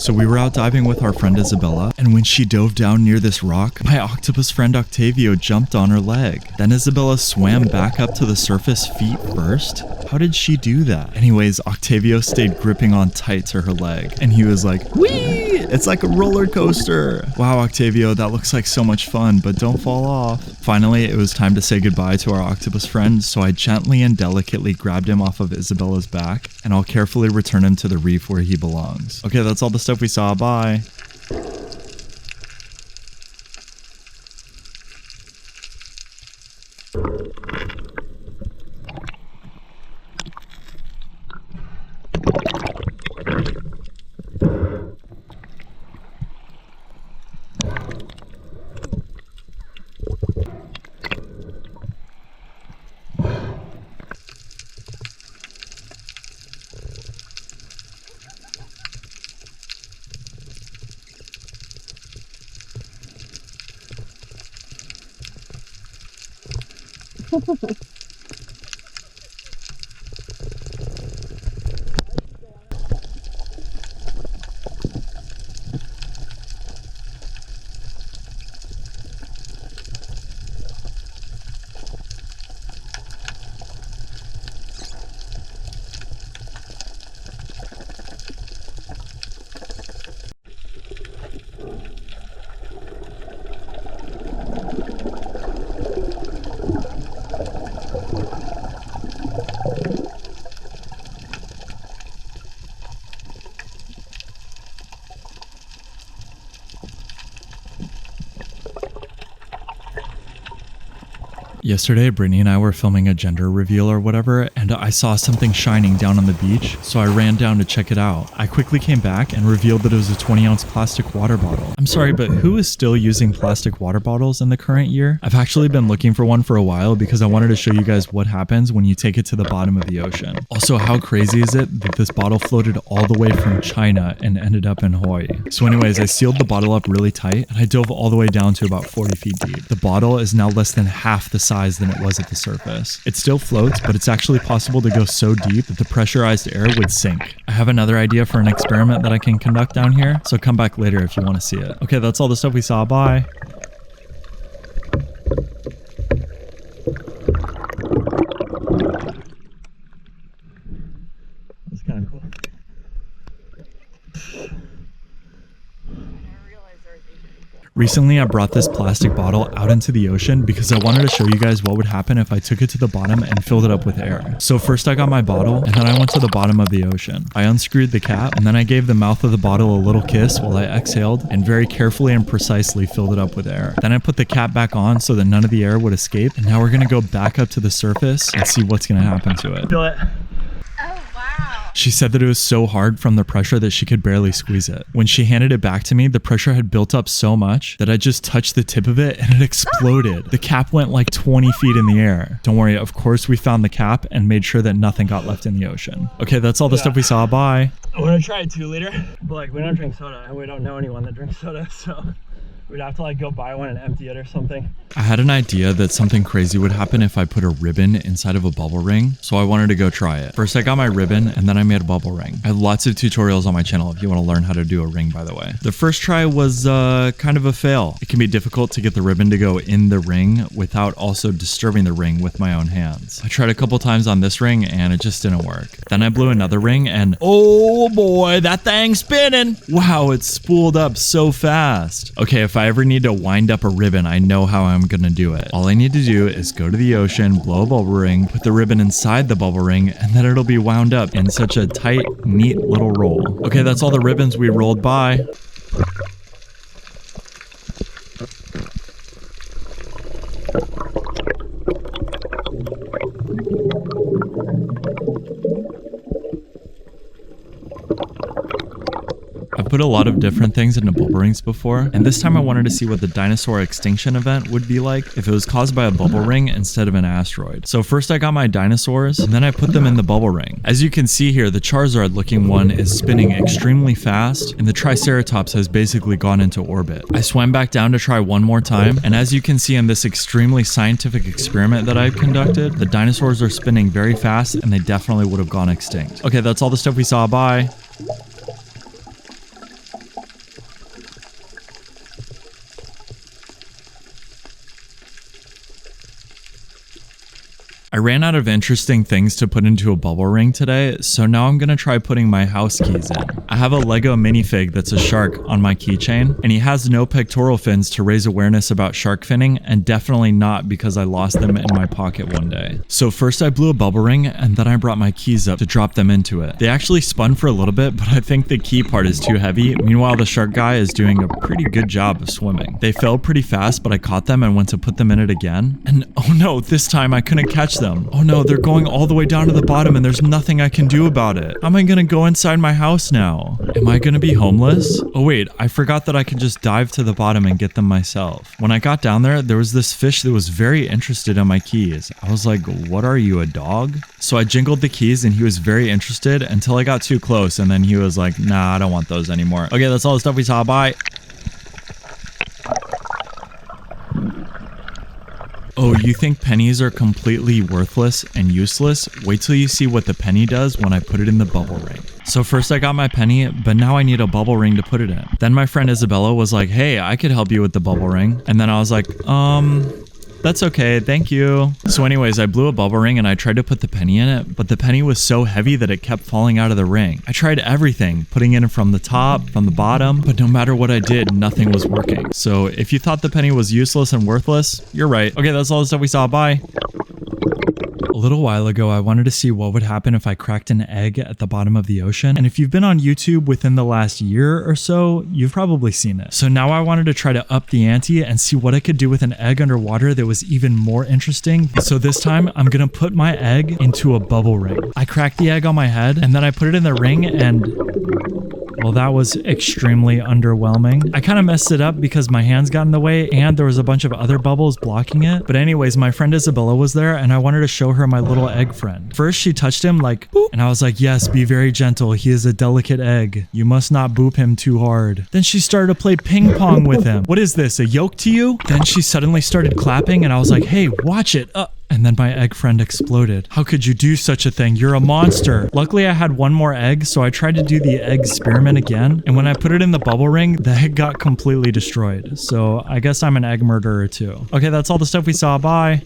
So we were out diving with our friend Isabella, and when she dove down near this rock, my octopus friend Octavio jumped on her leg. Then Isabella swam back up to the surface feet first. How did she do that? Anyways, Octavio stayed gripping on tight to her leg, and he was like, "Whee! It's like a roller coaster." Wow, Octavio, that looks like so much fun, but don't fall off. Finally, it was time to say goodbye to our octopus friend, so I gently and delicately grabbed him off of Isabella's back, and I'll carefully return him to the reef where he belongs. Okay, that's all the stuff we saw. Bye. Yesterday, Brittany and I were filming a gender reveal or whatever, and I saw something shining down on the beach, so I ran down to check it out. I quickly came back and revealed that it was a 20-ounce plastic water bottle. I'm sorry, but who is still using plastic water bottles in the current year? I've actually been looking for one for a while because I wanted to show you guys what happens when you take it to the bottom of the ocean. Also, how crazy is it that this bottle floated all the way from China and ended up in Hawaii? So anyways, I sealed the bottle up really tight, and I dove all the way down to about 40 feet deep. The bottle is now less than half the size than it was at the surface. It still floats, but it's actually possible to go so deep that the pressurized air would sink. I have another idea for an experiment that I can conduct down here, so come back later if you want to see it. Okay, that's all the stuff we saw. Bye. That's kind of cool. Recently, I brought this plastic bottle out into the ocean because I wanted to show you guys what would happen if I took it to the bottom and filled it up with air. So first I got my bottle, and then I went to the bottom of the ocean. I unscrewed the cap, and then I gave the mouth of the bottle a little kiss while I exhaled and very carefully and precisely filled it up with air. Then I put the cap back on so that none of the air would escape, and now we're gonna go back up to the surface and see what's gonna happen to it. Feel it. She said that it was so hard from the pressure that she could barely squeeze it. When she handed it back to me, the pressure had built up so much that I just touched the tip of it and it exploded. The cap went like 20 feet in the air. Don't worry, of course we found the cap and made sure that nothing got left in the ocean. Okay, that's all the stuff we saw. Bye. I want to try a 2-liter, but like we don't drink soda and we don't know anyone that drinks soda, so we'd have to like go buy one and empty it or something. I had an idea that something crazy would happen if I put a ribbon inside of a bubble ring, so I wanted to go try it. First I got my ribbon and then I made a bubble ring. I have lots of tutorials on my channel if you want to learn how to do a ring, by the way. The first try was kind of a fail. It can be difficult to get the ribbon to go in the ring without also disturbing the ring with my own hands. I tried a couple times on this ring and it just didn't work. Then I blew another ring and oh boy, that thing's spinning. Wow, it spooled up so fast. Okay, if I ever need to wind up a ribbon, I know how I'm gonna do it. All I need to do is go to the ocean, blow a bubble ring, put the ribbon inside the bubble ring, and then it'll be wound up in such a tight, neat little roll. Okay, that's all the ribbons we rolled by. I've put a lot of different things into bubble rings before, and this time I wanted to see what the dinosaur extinction event would be like if it was caused by a bubble ring instead of an asteroid. So first I got my dinosaurs, and then I put them in the bubble ring. As you can see here, the Charizard looking one is spinning extremely fast, and the Triceratops has basically gone into orbit. I swam back down to try one more time, and as you can see in this extremely scientific experiment that I've conducted, the dinosaurs are spinning very fast, and they definitely would have gone extinct. Okay, that's all the stuff we saw. Bye. I ran out of interesting things to put into a bubble ring today, so now I'm gonna try putting my house keys in. I have a Lego minifig that's a shark on my keychain, and he has no pectoral fins to raise awareness about shark finning, and definitely not because I lost them in my pocket one day. So first I blew a bubble ring, and then I brought my keys up to drop them into it. They actually spun for a little bit, but I think the key part is too heavy. Meanwhile, the shark guy is doing a pretty good job of swimming. They fell pretty fast, but I caught them and went to put them in it again. And oh no, this time I couldn't catch them. Oh no, they're going all the way down to the bottom and there's nothing I can do about it. How am I gonna go inside my house now? Am I gonna be homeless? Oh wait, I forgot that I could just dive to the bottom and get them myself. When I got down there was this fish that was very interested in my keys. I was like, what are you, a dog? So I jingled the keys and he was very interested until I got too close, and then he was like, nah, I don't want those anymore. Okay, that's all the stuff we saw. Bye. Oh, you think pennies are completely worthless and useless? Wait till you see what the penny does when I put it in the bubble ring. So first I got my penny, but now I need a bubble ring to put it in. Then my friend Isabella was like, hey, I could help you with the bubble ring. And then I was like, that's okay, thank you. So anyways, I blew a bubble ring and I tried to put the penny in it, but the penny was so heavy that it kept falling out of the ring. I tried everything, putting it in from the top, from the bottom, but no matter what I did, nothing was working. So if you thought the penny was useless and worthless, you're right. Okay, that's all the stuff we saw. Bye. A little while ago, I wanted to see what would happen if I cracked an egg at the bottom of the ocean. And if you've been on YouTube within the last year or so, you've probably seen it. So now I wanted to try to up the ante and see what I could do with an egg underwater that was even more interesting. So this time I'm gonna put my egg into a bubble ring. I cracked the egg on my head and then I put it in the ring and... well, that was extremely underwhelming. I kind of messed it up because my hands got in the way and there was a bunch of other bubbles blocking it. But anyways, my friend Isabella was there and I wanted to show her my little egg friend. First, she touched him like, boop, and I was like, yes, be very gentle. He is a delicate egg. You must not boop him too hard. Then she started to play ping pong with him. What is this, a yoke to you? Then she suddenly started clapping and I was like, hey, watch it. And then my egg friend exploded. How could you do such a thing? You're a monster. Luckily, I had one more egg, so I tried to do the egg experiment again. And when I put it in the bubble ring, the egg got completely destroyed. So I guess I'm an egg murderer too. Okay, that's all the stuff we saw. Bye.